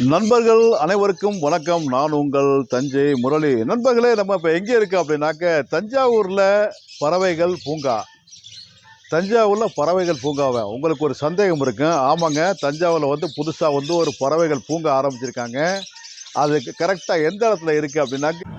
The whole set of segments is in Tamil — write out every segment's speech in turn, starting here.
நண்பர்கள் அனைவருக்கும் வணக்கம். நான் உங்கள் தஞ்சை முரளி. நண்பர்களே, நம்ம இப்போ எங்கே இருக்கோம் அப்படின்னாக்க தஞ்சாவூரில் பறவைகள் பூங்கா. தஞ்சாவூரில் பறவைகள் பூங்காவை உங்களுக்கு ஒரு சந்தேகம் இருக்கும். ஆமாங்க, தஞ்சாவூரில் புதுசாக ஒரு பறவைகள் பூங்கா ஆரம்பிச்சிருக்காங்க. அதுக்கு கரெக்டாக எந்த இடத்துல இருக்குது அப்படின்னாக்க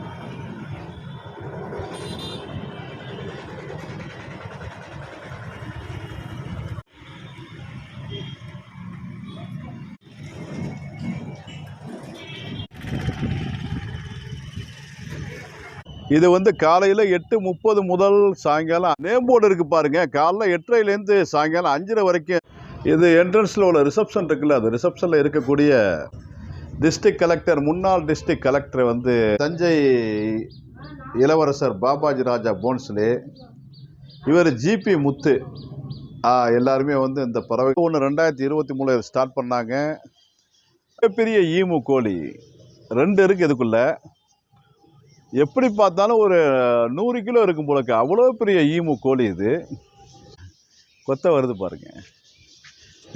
இது காலையில் 8:30 முதல் சாயங்காலம் நேம் போர்டு இருக்குது பாருங்கள். காலைல 8:30லேருந்து சாயங்காலம் 5:30 வரைக்கும். இது என்ட்ரன்ஸில் உள்ள ரிசப்ஷன் இருக்குல்ல, அது ரிசப்ஷனில் இருக்கக்கூடிய டிஸ்ட்ரிக்ட் கலெக்டர், முன்னாள் டிஸ்ட்ரிக்ட் கலெக்டர் தஞ்சை இளவரசர் பாபாஜி ராஜா போன்ஸ்லே, இவர் ஜிபி முத்து. எல்லாருமே இந்த பறவை 2023 ஸ்டார்ட் பண்ணாங்க. பெரிய ஈமு கோழி 2 இருக்குது இதுக்குள்ளே. எப்படி பார்த்தாலும் ஒரு 100 கிலோ இருக்கும் போலக்கு, அவ்வளோ பெரிய ஈமு கோழி. இது கொத்த வருது பாருங்க,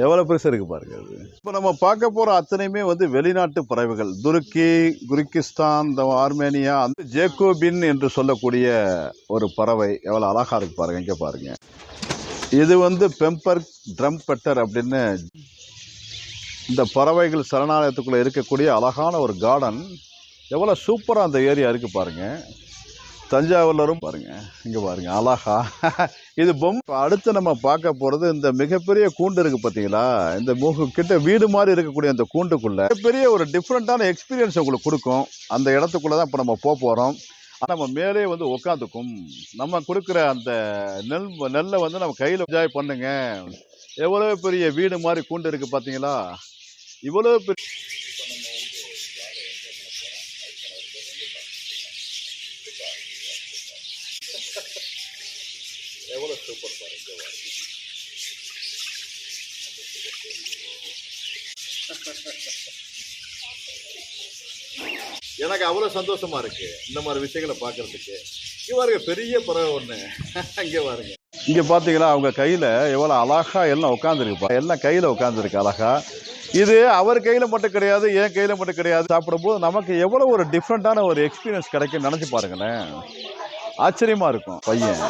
எவ்வளோ பெருசாக இருக்குது பாருங்க. அது இப்போ நம்ம பார்க்க போகிற அத்தனையுமே வெளிநாட்டு பறவைகள். துருக்கி, குர்கிஸ்தான், ஆர்மேனியா, ஜேக்கோபின் என்று சொல்லக்கூடிய ஒரு பறவை. எவ்வளோ அழகாக இருக்குது பாருங்க. இங்கே பாருங்க, இது பெம்பர் ட்ரம்பெட்டர் அப்படின்னு இந்த பறவைகள் சரணாலயத்துக்குள்ளே இருக்கக்கூடிய அழகான ஒரு கார்டன். எவ்வளோ சூப்பராக அந்த ஏரியா இருக்குது பாருங்கள். தஞ்சாவூர்லரும் பாருங்கள், இங்கே பாருங்கள் அழகா. இது பொம்மை. அடுத்து நம்ம பார்க்க போகிறது இந்த மிகப்பெரிய கூண்டு இருக்குது பார்த்தீங்களா. இந்த கிட்ட வீடு மாதிரி இருக்கக்கூடிய அந்த கூண்டுக்குள்ளே பெரிய ஒரு டிஃப்ரெண்ட்டான எக்ஸ்பீரியன்ஸ் உங்களுக்கு கொடுக்கும். அந்த இடத்துக்குள்ளே தான் இப்போ நம்ம போகிறோம். நம்ம மேலே உட்காந்துக்கும். நம்ம கொடுக்குற அந்த நெல்லை நம்ம கையில் என்ஜாய் பண்ணுங்க. எவ்வளோ பெரிய வீடு மாதிரி கூண்டு இருக்குது பார்த்தீங்களா. இவ்வளோ பெரிய எவ்வளோ சூப்பர் பாருங்க. எனக்கு அவ்வளோ சந்தோஷமா இருக்கு இந்த மாதிரி விஷயங்களை பார்க்கறதுக்கு. இங்கே பாருங்க, பெரிய பறவை ஒன்று. இங்கே பாருங்க, இங்கே பார்த்தீங்களா, அவங்க கையில் எவ்வளோ அழகா எல்லாம் உட்காந்துருக்கு. எல்லாம் கையில் உட்காந்துருக்கு அழகா. இது அவர் கையில் மட்டும் கிடையாது, என் கையில் மட்டும் கிடையாது. சாப்பிடும்போது நமக்கு எவ்வளோ ஒரு டிஃப்ரெண்ட்டான ஒரு எக்ஸ்பீரியன்ஸ் கிடைக்கும் நினச்சி பாருங்களேன். ஆச்சரியமா இருக்கும். பையன்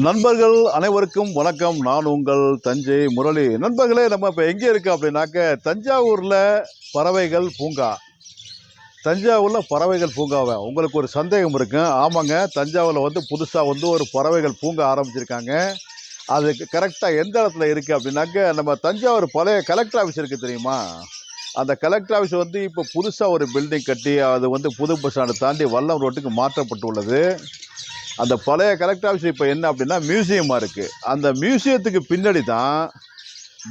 நண்பர்கள் அனைவருக்கும் வணக்கம். நான் உங்கள் தஞ்சை முரளி. நண்பர்களே, நம்ம இப்போ எங்கே இருக்கோம் அப்படின்னாக்க தஞ்சாவூரில் பறவைகள் பூங்கா. தஞ்சாவூரில் பறவைகள் பூங்காவை உங்களுக்கு ஒரு சந்தேகம் இருக்கும். ஆமாங்க, தஞ்சாவூரில் புதுசாக ஒரு பறவைகள் பூங்கா ஆரம்பிச்சிருக்காங்க. அதுக்கு கரெக்டாக எந்த இடத்துல இருக்குது அப்படின்னாக்க நம்ம தஞ்சாவூர் பழைய கலெக்டர் ஆஃபீஸ் இருக்குது தெரியுமா. அந்த கலெக்டர் ஆஃபீஸ் இப்போ புதுசாக ஒரு பில்டிங் கட்டி அது புது பஸ் ஸ்டாண்டை தாண்டி வல்லம் ரோட்டுக்கு மாற்றப்பட்டுள்ளது. அந்த பழைய கலெக்டர் ஆஃபீஸ் இப்போ என்ன அப்படின்னா மியூசியமாக இருக்குது. அந்த மியூசியத்துக்கு பின்னாடி தான்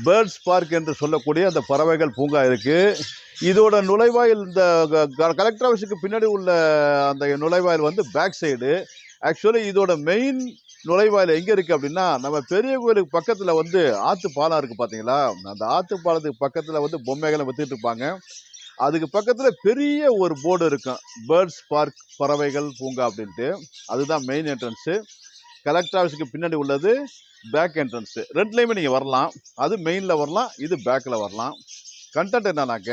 பேர்ட்ஸ் பார்க் என்று சொல்லக்கூடிய அந்த பறவைகள் பூங்கா இருக்குது. இதோட நுழைவாயில் இந்த கலெக்டர் ஆஃபீஸுக்கு பின்னாடி உள்ள அந்த நுழைவாயில் பேக் சைடு. ஆக்சுவலி இதோட மெயின் நுழைவாயில் எங்கே இருக்குது அப்படின்னா, நம்ம பெரிய கோயிலுக்கு பக்கத்தில் ஆற்று பாலம் இருக்குது பார்த்தீங்களா. அந்த ஆற்று பாலத்துக்கு பக்கத்தில் பொம்மைகளை விற்றுட்டு இருப்பாங்க. அதுக்கு பக்கத்தில் பெரிய ஒரு போர்டு இருக்கும், பேர்ட்ஸ் பார்க் பறவைகள் பூங்கா அப்படின்ட்டு. அதுதான் மெயின் என்ட்ரன்ஸு. கலெக்டர் ஆஃபீஸுக்கு பின்னாடி உள்ளது பேக் என்ட்ரன்ஸு. ரெண்டுலேயுமே நீங்கள் வரலாம். அது மெயினில் வரலாம், இது பேக்கில் வரலாம். கண்டென்ட் என்னன்னாக்க,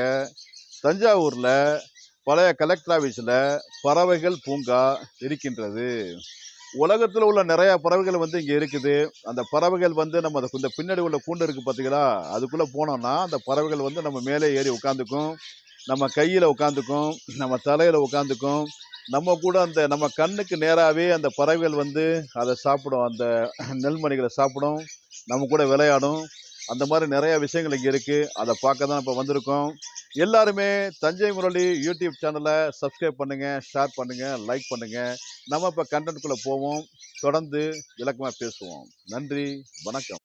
தஞ்சாவூரில் பழைய கலெக்டர் ஆஃபீஸில் பறவைகள் பூங்கா இருக்கின்றது. உலகத்தில் உள்ள நிறையா பறவைகள் இங்கே இருக்குது. அந்த பறவைகள் நம்ம இந்த பின்னாடி உள்ள கூண்டு இருக்குது பார்த்தீங்களா, அதுக்குள்ளே போனோம்னா அந்த பறவைகள் நம்ம மேலே ஏறி உட்காந்துக்கும், நம்ம கையில் உட்காந்துக்கும், நம்ம தலையில் உட்காந்துக்கும். நம்ம கூட நம்ம கண்ணுக்கு நேராகவே அந்த பறவைகள் அதை சாப்பிடும், அந்த நெல்மணிகளை சாப்பிடும், நம்ம கூட விளையாடும். அந்த மாதிரி நிறையா விஷயங்கள் இங்கே இருக்குது. அதை பார்க்க தான் இப்போ வந்திருக்கோம். எல்லாருமே தஞ்சை முரளி யூடியூப் சேனலை சப்ஸ்கிரைப் பண்ணுங்கள், ஷேர் பண்ணுங்கள், லைக் பண்ணுங்கள். நம்ம இப்போ கண்டென்ட்குள்ளே போவோம். தொடர்ந்து விளக்கமாக பேசுவோம். நன்றி, வணக்கம்.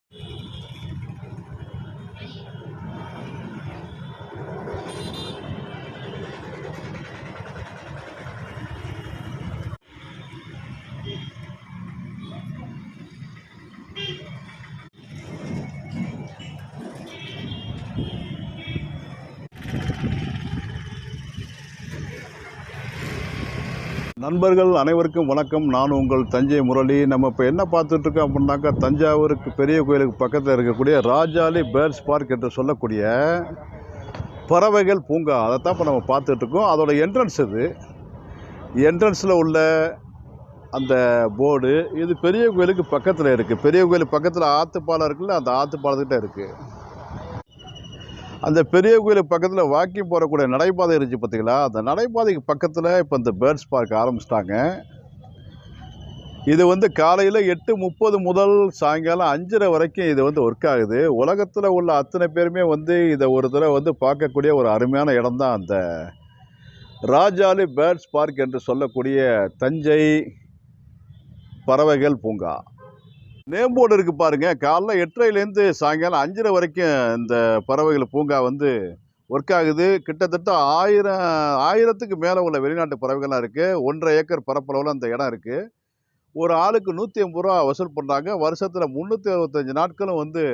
நண்பர்கள் அனைவருக்கும் வணக்கம். நான் உங்கள் தஞ்சை முரளி. நம்ம இப்போ என்ன பார்த்துட்ருக்கோம் அப்படின்னாக்கா, தஞ்சாவூருக்கு பெரிய கோயிலுக்கு பக்கத்தில் இருக்கக்கூடிய ராஜாலி பேர்ட்ஸ் பார்க் என்று சொல்லக்கூடிய பறவைகள் பூங்கா, அதைத்தான் இப்போ நம்ம பார்த்துட்ருக்கோம். அதோட என்ட்ரன்ஸ் இது. என்ட்ரன்ஸில் உள்ள அந்த போர்டு இது பெரிய கோயிலுக்கு பக்கத்தில் இருக்குது. பெரிய கோயிலுக்கு பக்கத்தில் ஆற்றுப்பாலம் இருக்குல்ல, அந்த ஆற்றுப்பாலத்துக்கிட்ட இருக்குது. அந்த பெரிய கோயிலுக்கு பக்கத்தில் வாக்கிங் போகக்கூடிய நடைபாதை இருந்துச்சு பார்த்தீங்களா, அந்த நடைபாதைக்கு பக்கத்தில் இப்போ இந்த பேர்ட்ஸ் பார்க் ஆரம்பிச்சிட்டாங்க. இது வந்து காலையில் 8:30 முதல் சாயங்காலம் 5:30 வரைக்கும் இது வந்து ஒர்க் ஆகுது. உலகத்தில் உள்ள அத்தனை பேருமே வந்து இதை ஒரு தடவை வந்து பார்க்கக்கூடிய ஒரு அருமையான இடம் தான் அந்த ராஜாலி பேர்ட்ஸ் பார்க் என்று சொல்லக்கூடிய தஞ்சை பறவைகள் பூங்கா. நேம் போர்டு இருக்குது பாருங்கள். காலைல 8:30லேருந்து சாயங்காலம் 5:30 வரைக்கும் இந்த பறவைகள் பூங்கா வந்து ஒர்க் ஆகுது. கிட்டத்தட்ட 1000த்துக்கு மேலே உள்ள வெளிநாட்டு பறவைகள்லாம் இருக்குது. 1.5 ஏக்கர் பரப்பளவில் அந்த இடம் இருக்குது. ஒரு ஆளுக்கு 150 ரூபா வசூல் பண்ணுறாங்க. வருஷத்தில் 365 நாட்களும் வந்து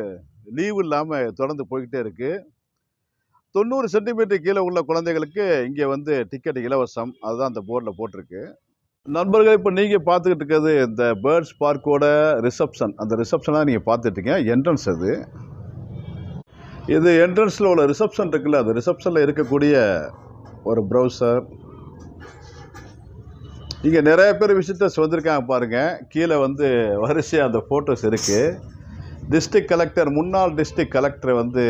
லீவு இல்லாமல் தொடர்ந்து போய்கிட்டே இருக்குது. 90 சென்டிமீட்டர் கீழே உள்ள குழந்தைகளுக்கு இங்கே வந்து டிக்கெட் இலவசம். அதுதான் அந்த போர்டில் போட்டிருக்கு. நண்பர்கள், இப்போ நீங்கள் பார்த்துக்கிட்டு இருக்கிறது இந்த பேர்ட்ஸ் பார்க்கோட ரிசப்ஷன். அந்த ரிசப்ஷனாக நீங்கள் பார்த்துட்ருக்கீங்க. என்ட்ரன்ஸ் அது. இது என்ட்ரன்ஸில் உள்ள ரிசப்ஷன் இருக்குல்ல, அது ரிசப்ஷனில் இருக்கக்கூடிய ஒரு ப்ரௌசர். இங்கே நிறைய பேர் விசிட்டர்ஸ் வந்திருக்காங்க பாருங்கள். கீழே வந்து வரிசையாக அந்த ஃபோட்டோஸ் இருக்குது. டிஸ்ட்ரிக்ட் கலெக்டர், முன்னாள் டிஸ்ட்ரிக்ட் கலெக்டர் வந்து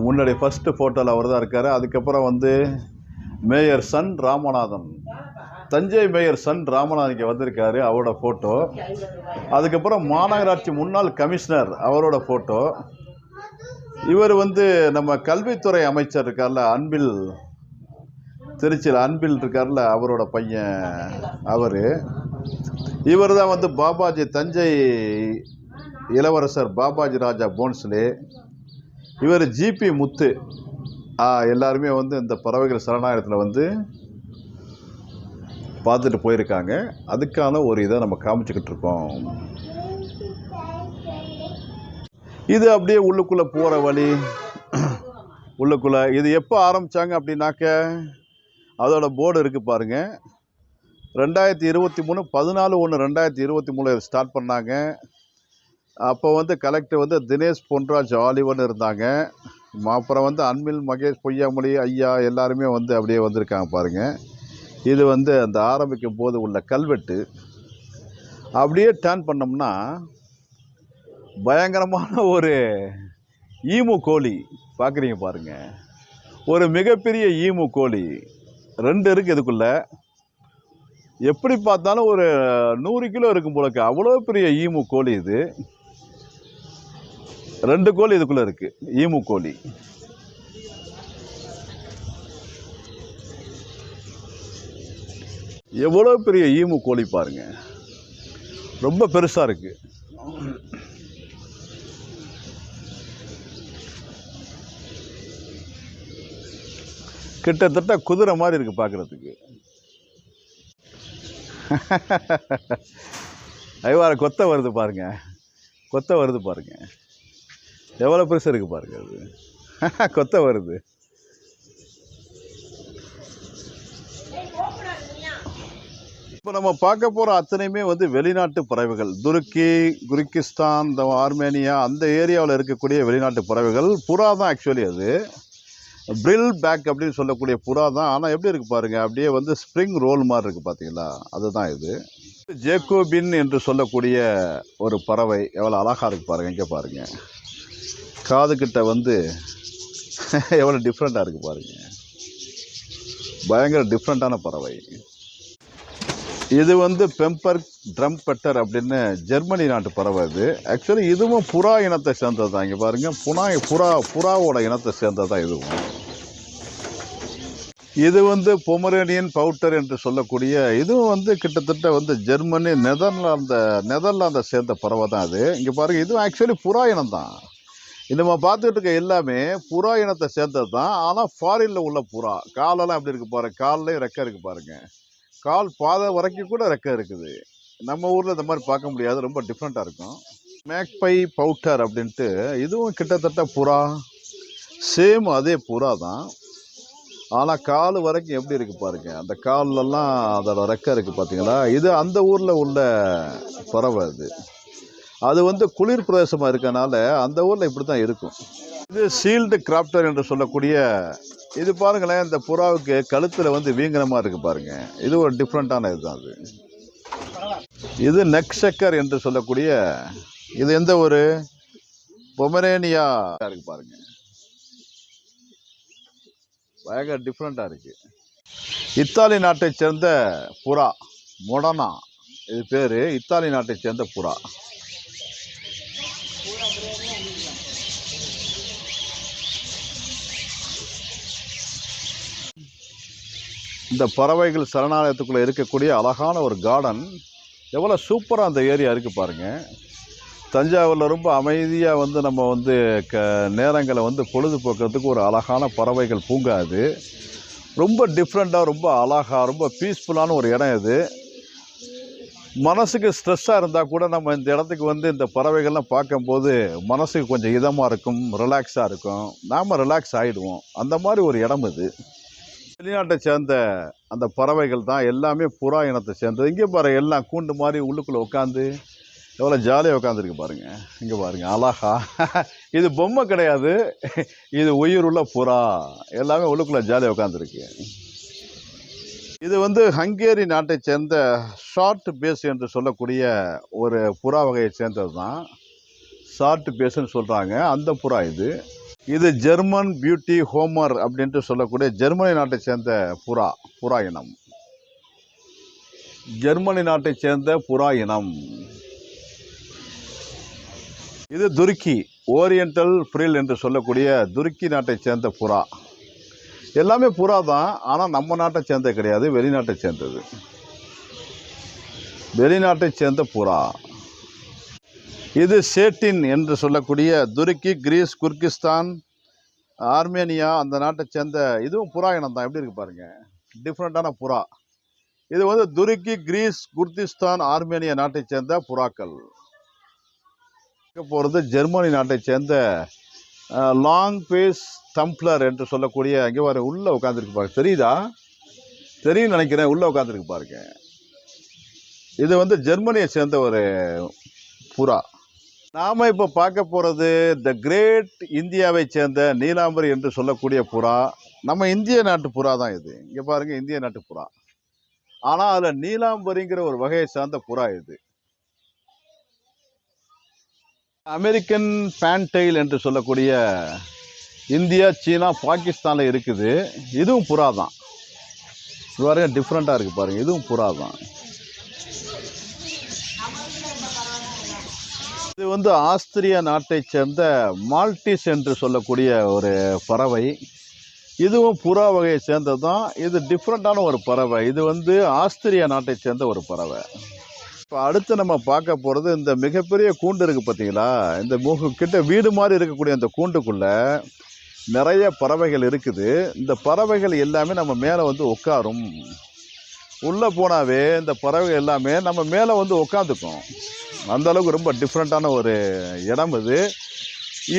முன்னாடி ஃபஸ்ட்டு ஃபோட்டோவில் அவர் தான் இருக்கார். அதுக்கப்புறம் வந்து மேயர் சன் ராமநாதன், தஞ்சை மேயர் சன் ராமநாதன் இங்கே வந்திருக்காரு, அவரோட ஃபோட்டோ. அதுக்கப்புறம் மாநகராட்சி முன்னாள் கமிஷனர், அவரோட ஃபோட்டோ. இவர் வந்து நம்ம கல்வித்துறை அமைச்சர் இருக்கார்ல, அன்பில், திருச்சியில் அன்பில் இருக்கார்ல, அவரோட பையன் அவர். இவர் தான் வந்து பாபாஜி, தஞ்சை இளவரசர் பாபாஜி ராஜா போன்ஸ்லே. இவர் ஜிபி முத்து. எல்லாருமே வந்து இந்த பறவைகள் சரணாலயத்தில் வந்து பார்த்துட்டு போயிருக்காங்க. அதுக்கான ஒரு இதை நம்ம காமிச்சிக்கிட்டு இருக்கோம். இது அப்படியே உள்ளுக்குள்ளே போகிற வழி. உள்ளுக்குள்ளே இது எப்போ ஆரம்பித்தாங்க அப்படின்னாக்க, அதோட போர்டு இருக்குது பாருங்கள். 2023 14/1/2023 இதை ஸ்டார்ட் பண்ணாங்க. அப்போ வந்து கலெக்டர் வந்து தினேஷ் பொன்ராஜ் ஆலிவன் இருந்தாங்க. அப்புறம் வந்து அன்பில் மகேஷ் பொய்யாமொழி ஐயா எல்லாருமே வந்து அப்படியே வந்திருக்காங்க பாருங்கள். இது வந்து அந்த ஆரம்பிக்கும் போது உள்ள கல்வெட்டு. அப்படியே டர்ன் பண்ணோம்னா பயங்கரமான ஒரு ஈமு கோழி பார்க்குறீங்க பாருங்கள். ஒரு மிகப்பெரிய ஈமு கோழி 2 இருக்குது இதுக்குள்ளே. எப்படி பார்த்தாலும் ஒரு 100 கிலோ இருக்கும் போலக்கு, அவ்வளோ பெரிய ஈமு கோழி இது. 2 கோழி இதுக்குள்ளே இருக்குது, ஈமு கோழி. எவ்வளோ பெரிய ஈமு கோழி பாருங்க, ரொம்ப பெருசாக இருக்குது. கிட்டத்தட்ட குதிரை மாதிரி இருக்குது பார்க்குறதுக்கு. ஐவார கொத்த வருது பாருங்க, கொத்த வருது பாருங்க, எவ்வளோ பெருசாக இருக்குது பாருங்க. அது கொத்த வருது. இப்போ நம்ம பார்க்க போகிற அத்தனையுமே வந்து வெளிநாட்டு பறவைகள். துருக்கி, குர்கிஸ்தான், இந்த ஆர்மேனியா அந்த ஏரியாவில் இருக்கக்கூடிய வெளிநாட்டு பறவைகள். புறா தான் ஆக்சுவலி அது. பிரில் பேக் அப்படின்னு சொல்லக்கூடிய புறா தான். ஆனால் எப்படி இருக்குது பாருங்கள், அப்படியே வந்து ஸ்ப்ரிங் ரோல் மாதிரி இருக்குது பார்த்தீங்களா, அதுதான் இது. ஜேக்கோபின் என்று சொல்லக்கூடிய ஒரு பறவை எவ்வளோ அழகாக இருக்குது பாருங்கள். இங்கே பாருங்கள், காதுகிட்ட வந்து எவ்வளோ டிஃப்ரெண்ட்டாக இருக்குது பாருங்கள். பயங்கர டிஃப்ரெண்ட்டான பறவை இது. வந்து பெம்பர் ட்ரம்பெட்டர் அப்படின்னு ஜெர்மனி நாட்டு பறவை இது. ஆக்சுவலி இதுவும் புறா இனத்தை சேர்ந்தது தான். இங்கே பாருங்கள், புறாவோட இனத்தை சேர்ந்தது தான் இதுவும். இது வந்து பொமரேனியன் பவுட்டர் என்று சொல்லக்கூடிய, இதுவும் வந்து கிட்டத்தட்ட வந்து ஜெர்மனி நெதர்லாந்தை சேர்ந்த பறவை தான் அது. இங்கே பாருங்கள், இதுவும் ஆக்சுவலி புறா இனம் தான். இது நம்ம பார்த்துட்டு இருக்க எல்லாமே புறா இனத்தை சேர்ந்தது தான். ஆனால் ஃபாரினில் உள்ள புறா காலெல்லாம் எப்படி இருக்குது பாருங்கள், கால்லையும் ரெக்கை இருக்குது பாருங்கள். கால் பாதை வரைக்கும் கூட ரெக்கை இருக்குது. நம்ம ஊரில் இந்த மாதிரி பார்க்க முடியாது, ரொம்ப டிஃப்ரெண்ட்டாக இருக்கும். மேக்பை பவுட்டர் அப்படின்ட்டு இதுவும் கிட்டத்தட்ட புறா, சேம் அதே புறா தான். ஆனால் கால் வரைக்கும் எப்படி இருக்குது பாருங்க, அந்த கால்லெல்லாம் அதோட ரெக்கை இருக்குது பார்த்தீங்களா. இது அந்த ஊரில் உள்ள பறவை. அது வந்து குளிர் பிரதேசமாக இருக்கனால அந்த ஊரில் இப்படி தான் இருக்கும். இது சீல்டு கிராப்டர் என்று சொல்லக்கூடிய இது பாருங்களேன். இந்த புறாவுக்கு கழுத்தில் வந்து வீங்கனமாக இருக்குது பாருங்க. இது ஒரு டிஃப்ரெண்ட்டான இதுதான். இது நெக் ஷக்கர் என்று சொல்லக்கூடிய இது எந்த ஒரு பொமரேனியா இருக்கு பாருங்க. பயங்கர டிஃப்ரெண்ட்டாக இருக்குது. இத்தாலி நாட்டை சேர்ந்த புறா மொடனா, இது பேர். இத்தாலி நாட்டை சேர்ந்த புறா. இந்த பறவைகள் சரணாலயத்துக்குள்ளே இருக்கக்கூடிய அழகான ஒரு கார்டன். எவ்வளோ சூப்பராக அந்த ஏரியா இருக்குது பாருங்கள். தஞ்சாவூரில் ரொம்ப அமைதியாக வந்து நம்ம வந்து நேரங்களை வந்து பொழுதுபோக்குறதுக்கு ஒரு அழகான பறவைகள் பூங்கா. அது ரொம்ப டிஃப்ரெண்ட்டாக, ரொம்ப அழகாக, ரொம்ப பீஸ்ஃபுல்லான ஒரு இடம். இது மனசுக்கு ஸ்ட்ரெஸ்ஸாக இருந்தால் கூட நம்ம இந்த இடத்துக்கு வந்து இந்த பறவைகள்லாம் பார்க்கும்போது மனசுக்கு கொஞ்சம் இதமாக இருக்கும், ரிலாக்ஸாக இருக்கும். நாம் ரிலாக்ஸ் ஆகிடுவோம். அந்த மாதிரி ஒரு இடம் இது. வெளிநாட்டை சேர்ந்த அந்த பறவைகள் தான் எல்லாமே புறா இனத்தை சேர்ந்தது. இங்கே பாருங்கள், எல்லாம் கூண்டு மாதிரி உள்ளுக்குள்ளே உட்காந்து எவ்வளோ ஜாலியாக உட்காந்துருக்கு பாருங்கள். இங்கே பாருங்கள் அழகா. இது பொம்மை கிடையாது, இது உயிர் உள்ள புறா. எல்லாமே உள்ளுக்குள்ளே ஜாலியாக உட்காந்துருக்கு. இது வந்து ஹங்கேரி நாட்டை சேர்ந்த ஷார்ட் பேஸ் என்று சொல்லக்கூடிய ஒரு புறா வகையை சேர்ந்தது தான். ஷார்ட் பேஸ்ன்னு சொல்கிறாங்க அந்த புறா. இது ஜெர்மன் பியூட்டி ஹோமர் அப்படின்ட்டு சொல்லக்கூடிய ஜெர்மனி நாட்டை சேர்ந்த புறா இனம். ஜெர்மனி நாட்டை சேர்ந்த புறா இனம். இது துருக்கி ஓரியண்டல் ஃப்ரில் என்று சொல்லக்கூடிய துருக்கி நாட்டை சேர்ந்த புறா. எல்லாமே புறா தான், ஆனால் நம்ம நாட்டை சேர்ந்தது கிடையாது, வெளிநாட்டை சேர்ந்தது. வெளிநாட்டை சேர்ந்த புறா. இது சேட்டின் என்று சொல்லக்கூடிய துருக்கி, கிரீஸ், குர்கிஸ்தான், ஆர்மேனியா அந்த நாட்டை சேர்ந்த இதுவும் புறா இனம் தான். எப்படி இருக்குது பாருங்கள், டிஃப்ரெண்ட்டான புறா. இது வந்து துருக்கி, கிரீஸ், குர்கிஸ்தான், ஆர்மேனியா நாட்டை சேர்ந்த புறாக்கள். போகிறது ஜெர்மனி நாட்டை சேர்ந்த லாங் பேஸ் டம்ப்ளர் என்று சொல்லக்கூடிய அங்கே வர உள்ளே உட்காந்துருக்கு பாருங்க. தெரியுதா? தெரியும் நினைக்கிறேன். உள்ளே உட்காந்துருக்கு பாருங்க. இது வந்து ஜெர்மனியை சேர்ந்த ஒரு புறா. நாம் இப்போ பார்க்க போகிறது த கிரேட் இந்தியாவை சேர்ந்த நீலாம்பரி என்று சொல்லக்கூடிய புறா. நம்ம இந்திய நாட்டு புறா தான் இது. இங்கே பாருங்கள், இந்திய நாட்டு புறா. ஆனால் அதில் நீலாம்பரிங்கிற ஒரு வகையை சார்ந்த புறா. இது அமெரிக்கன் ஃபேன்டெயில் என்று சொல்லக்கூடிய இந்தியா, சீனா, பாகிஸ்தானில் இருக்குது. இதுவும் புறா தான். பாருங்கள், டிஃப்ரெண்ட்டாக இருக்குது பாருங்கள். இதுவும் புறா தான். இது வந்து ஆஸ்திரியா நாட்டை சேர்ந்த மால்டிஸ் என்று சொல்லக்கூடிய ஒரு பறவை. இதுவும் புறா வகையை சேர்ந்தது தான். இது டிஃப்ரெண்ட்டான ஒரு பறவை. இது வந்து ஆஸ்திரியா நாட்டை சேர்ந்த ஒரு பறவை. இப்போ அடுத்து நம்ம பார்க்க போகிறது இந்த மிகப்பெரிய கூண்டு இருக்குது பார்த்தீங்களா. இந்த கிட்ட வீடு மாதிரி இருக்கக்கூடிய அந்த கூண்டுக்குள்ளே நிறைய பறவைகள் இருக்குது. இந்த பறவைகள் எல்லாமே நம்ம மேலே வந்து உட்காரும். உள்ளே போனாவே இந்த பறவைகள் எல்லாமே நம்ம மேலே வந்து உட்காந்துக்கும். அந்தளவுக்கு ரொம்ப டிஃப்ரெண்ட்டான ஒரு இடம்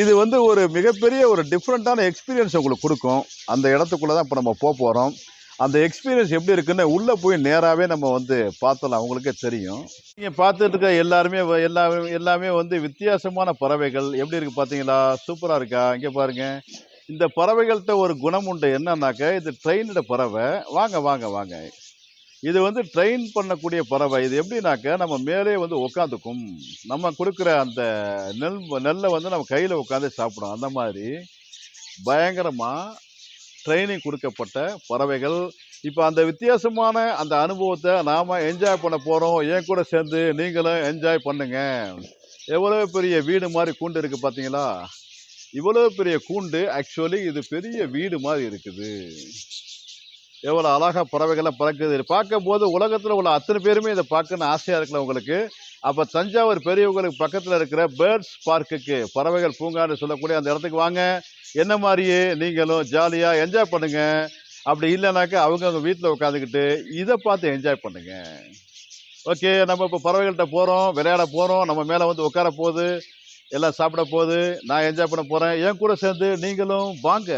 இது வந்து ஒரு மிகப்பெரிய ஒரு டிஃப்ரெண்ட்டான எக்ஸ்பீரியன்ஸ் உங்களுக்கு கொடுக்கும். அந்த இடத்துக்குள்ளே தான் இப்போ நம்ம போகிறோம். அந்த எக்ஸ்பீரியன்ஸ் எப்படி இருக்குன்னு உள்ளே போய் நேராகவே நம்ம வந்து பார்த்தலாம், அவங்களுக்கே தெரியும். நீங்கள் பார்த்துட்டு இருக்க எல்லாமே வந்து வித்தியாசமான பறவைகள். எப்படி இருக்குது பார்த்தீங்களா? சூப்பராக இருக்கா? இங்கே பாருங்கள். இந்த பறவைகள்கிட்ட ஒரு குணம் உண்டு. என்னன்னாக்க, இது ட்ரெயினோட பறவை. வாங்க வாங்க வாங்க. இது வந்து ட்ரெயின் பண்ணக்கூடிய பறவை. இது எப்படின்னாக்க, நம்ம மேலே வந்து உட்காந்துக்கும். நம்ம கொடுக்குற அந்த நெல்லை வந்து நம்ம கையில் உட்காந்து சாப்பிடும். அந்த மாதிரி பயங்கரமாக ட்ரைனிங் கொடுக்கப்பட்ட பறவைகள். இப்போ அந்த வித்தியாசமான அந்த அனுபவத்தை நாம் என்ஜாய் பண்ண போகிறோம். என் கூட சேர்ந்து நீங்களும் என்ஜாய் பண்ணுங்க. எவ்வளோ பெரிய வீடு மாதிரி கூண்டு இருக்குது பார்த்தீங்களா? இவ்வளோ பெரிய கூண்டு. ஆக்சுவலி இது பெரிய வீடு மாதிரி இருக்குது. எவ்வளோ அழகாக பறவைகள்லாம் பறக்குது. பார்க்கும்போது உலகத்தில் உள்ள அத்தனை பேருமே இதை பார்க்கணுன்னு ஆசையாக இருக்குல்ல உங்களுக்கு. அப்போ தஞ்சாவூர் பெரியவங்களுக்கு பக்கத்தில் இருக்கிற பேர்ட்ஸ் பார்க்குக்கு, பறவைகள் பூங்கான்னு சொல்லக்கூடிய அந்த இடத்துக்கு வாங்க. என்ன மாதிரியே நீங்களும் ஜாலியாக என்ஜாய் பண்ணுங்கள். அப்படி இல்லைனாக்கா அவங்க வீட்டில் உட்காந்துக்கிட்டு இதை பார்த்து என்ஜாய் பண்ணுங்கள். ஓகே, நம்ம இப்போ பறவைகள்கிட்ட போகிறோம், விளையாட போகிறோம். நம்ம மேலே வந்து உட்கார போகுது, எல்லாம் சாப்பிட போகுது. நான் என்ஜாய் பண்ண போகிறேன். என் கூட சேர்ந்து நீங்களும் வாங்க.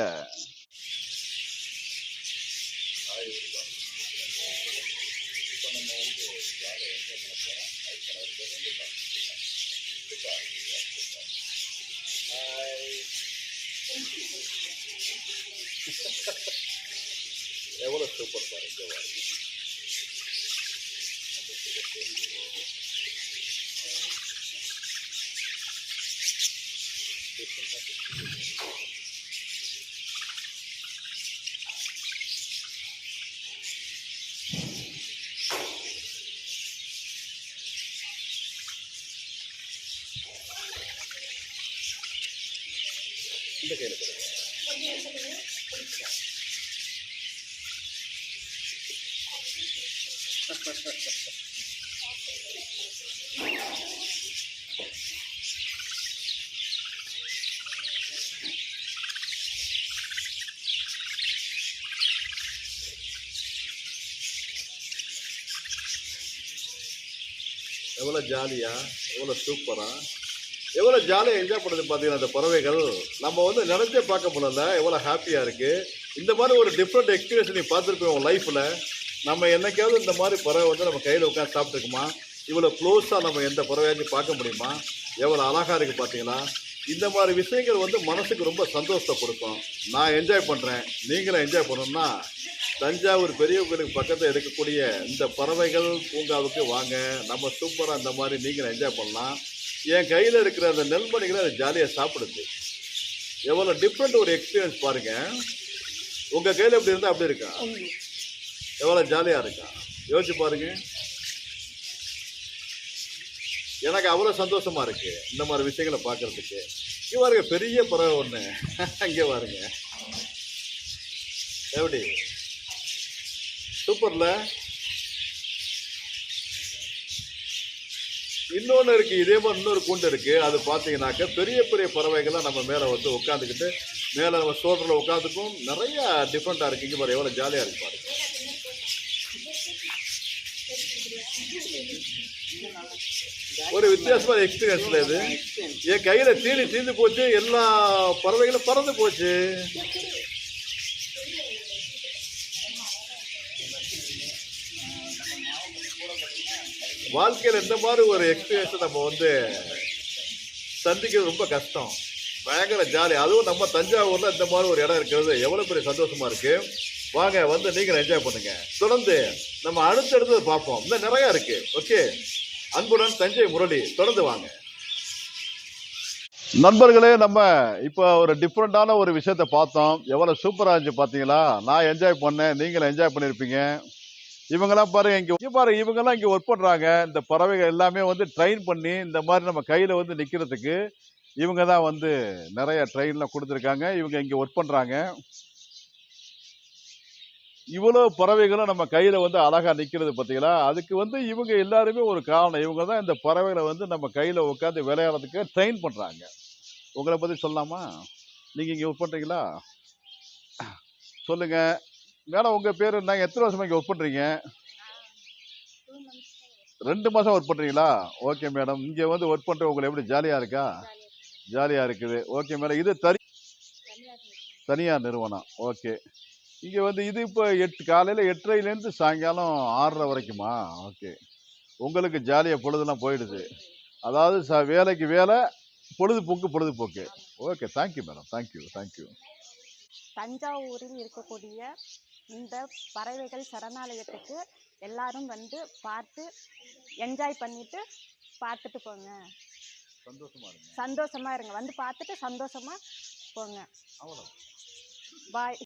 எவ்வளோ சூப்பர் பாருங்க. இந்த கையில் எவ்வளோ ஜாலியா, எவ்வளோ சூப்பரா, எவ்வளோ ஜாலியாக என்ஜாய் பண்ணுறது பார்த்தீங்கன்னா அந்த பறவைகள். நம்ம வந்து நினச்சே பார்க்க முடியல, எவ்வளோ ஹாப்பியாக இருக்குது. இந்த மாதிரி ஒரு டிஃப்ரெண்ட் எக்ஸ்பீரியன்ஸ் நீ பார்த்துருப்போம் உங்கள் லைஃப்பில். நம்ம என்னைக்காவது இந்த மாதிரி பறவை வந்து நம்ம கையில் உட்காந்து சாப்பிட்ருக்குமா? இவ்வளோ க்ளோஸாக நம்ம எந்த பறவையாச்சும் பார்க்க முடியுமா? எவ்வளோ அழகாக இருக்குது பார்த்தீங்களா? இந்த மாதிரி விஷயங்கள் வந்து மனசுக்கு ரொம்ப சந்தோஷத்தை கொடுக்கும். நான் என்ஜாய் பண்ணுறேன், நீங்களும் என்ஜாய் பண்ணணும்னா தஞ்சாவூர் பெரிய கோயிலுக்கு பக்கத்தில் இருக்கக்கூடிய இந்த பறவைகள் பூங்காவுக்கு வாங்க. நம்ம சூப்பராக இந்த மாதிரி நீங்களும் என்ஜாய் பண்ணலாம். என் கையில் இருக்கிற அந்த நெல்மணிகளை அதை ஜாலியாக சாப்பிடுது. எவ்வளோ டிஃப்ரெண்ட் ஒரு எக்ஸ்பீரியன்ஸ் பாருங்கள். உங்கள் கையில் எப்படி இருந்தால் அப்படி இருக்கா? எவ்வளோ ஜாலியாக இருக்கா? யோசிச்சு பாருங்க. எனக்கு அவ்வளோ சந்தோஷமாக இருக்குது இந்த மாதிரி விஷயங்களை பார்க்குறதுக்கு. இங்கே பாருங்க, பெரிய பறவை ஒன்று அங்கே பாருங்க, எப்படி சூப்பர்ல. இன்னொன்று இருக்குது, இதே மாதிரி இன்னொரு கூண்டு இருக்குது. அது பார்த்தீங்கன்னாக்க பெரிய பெரிய பறவைகள்லாம் நம்ம மேலே வந்து உட்காந்துக்கிட்டு மேலே நம்ம சோற்றில் உட்காந்துக்கும். நிறையா டிஃப்ரெண்ட்டாக இருக்குது. இங்கே பாரு எவ்வளோ ஜாலியாக இருக்கு பாருங்க. ஒரு வித்தியாசமான எக்ஸ்பீரியன்ஸ்ல இது. என் கையில் தீர்ந்து போச்சு, எல்லா பறவைகளும் பறந்து போச்சு. வாழ்க்கையில் இந்த மாதிரி ஒரு எக்ஸ்பீரியன்ஸை நம்ம வந்து சந்திக்கிறது ரொம்ப கஷ்டம். பயங்கர ஜாலி. அதுவும் நம்ம தஞ்சாவூரில் இந்த மாதிரி ஒரு இடம் இருக்கிறது எவ்வளோ பெரிய சந்தோஷமாக இருக்குது. வாங்க, வந்து நீங்களும் என்ஜாய் பண்ணுங்கள். தொடர்ந்து நம்ம அடுத்தடுத்து பார்ப்போம். இன்னும் நிறையா இருக்குது. ஓகே, அன்புடன் தஞ்சை முரளி. தொடர்ந்து வாங்க நண்பர்களே. நம்ம இப்போ ஒரு டிஃப்ரெண்ட்டான ஒரு விஷயத்தை பார்த்தோம். எவ்வளோ சூப்பராக இருந்துச்சு பார்த்தீங்களா? நான் என்ஜாய் பண்ணேன், நீங்களும் என்ஜாய் பண்ணியிருப்பீங்க. இவங்கெல்லாம் பாருங்க, இங்கே பாருங்க, இவங்கெல்லாம் இங்கே ஒர்க் பண்ணுறாங்க. இந்த பறவைகள் எல்லாமே வந்து ட்ரெயின் பண்ணி இந்த மாதிரி நம்ம கையில் வந்து நிற்கிறதுக்கு இவங்க தான் வந்து நிறைய ட்ரெயின்லாம் கொடுத்துருக்காங்க. இவங்க இங்கே ஒர்க் பண்ணுறாங்க. இவ்வளோ பறவைகளும் நம்ம கையில் வந்து அழகாக நிற்கிறது பார்த்தீங்களா? அதுக்கு வந்து இவங்க எல்லாருமே ஒரு காரணம். இவங்க தான் இந்த பறவைகளை வந்து நம்ம கையில் உட்காந்து விளையாடுறதுக்கு ட்ரெயின் பண்ணுறாங்க. உங்களை பற்றி சொல்லலாமா? நீங்கள் இங்கே ஒர்க் பண்ணுறீங்களா? சொல்லுங்கள் மேடம், உங்கள் பேர் என்ன? எத்தனை வருஷமாக இங்கே ஒர்க் பண்ணுறீங்க? 2 மாதம் ஒர்க் பண்ணுறீங்களா? Okay madam. இங்கே வந்து ஒர்க் பண்ணுற உங்களுக்கு எப்படி ஜாலியாக இருக்கா? ஜாலியாக இருக்குது. Okay madam. இது தனியார் நிறுவனம். ஓகே. இங்கே வந்து இது இப்போ காலையில் 8:30லேருந்து சாயங்காலம் 6:30 வரைக்குமா? ஓகே. உங்களுக்கு ஜாலியாக பொழுதுலாம் போயிடுது. அதாவது வேலைக்கு வேலை, பொழுதுபோக்கு. Okay, thank you madam. தேங்க்யூ. தஞ்சாவூரில் இருக்கக்கூடிய இந்த பறவைகள் சரணாலயத்துக்கு எல்லாரும் வந்து பார்த்து என்ஜாய் பண்ணிட்டு பார்த்துட்டு போங்க. சந்தோஷமா இருங்க. வந்து பார்த்துட்டு சந்தோஷமா போங்க. பாய்.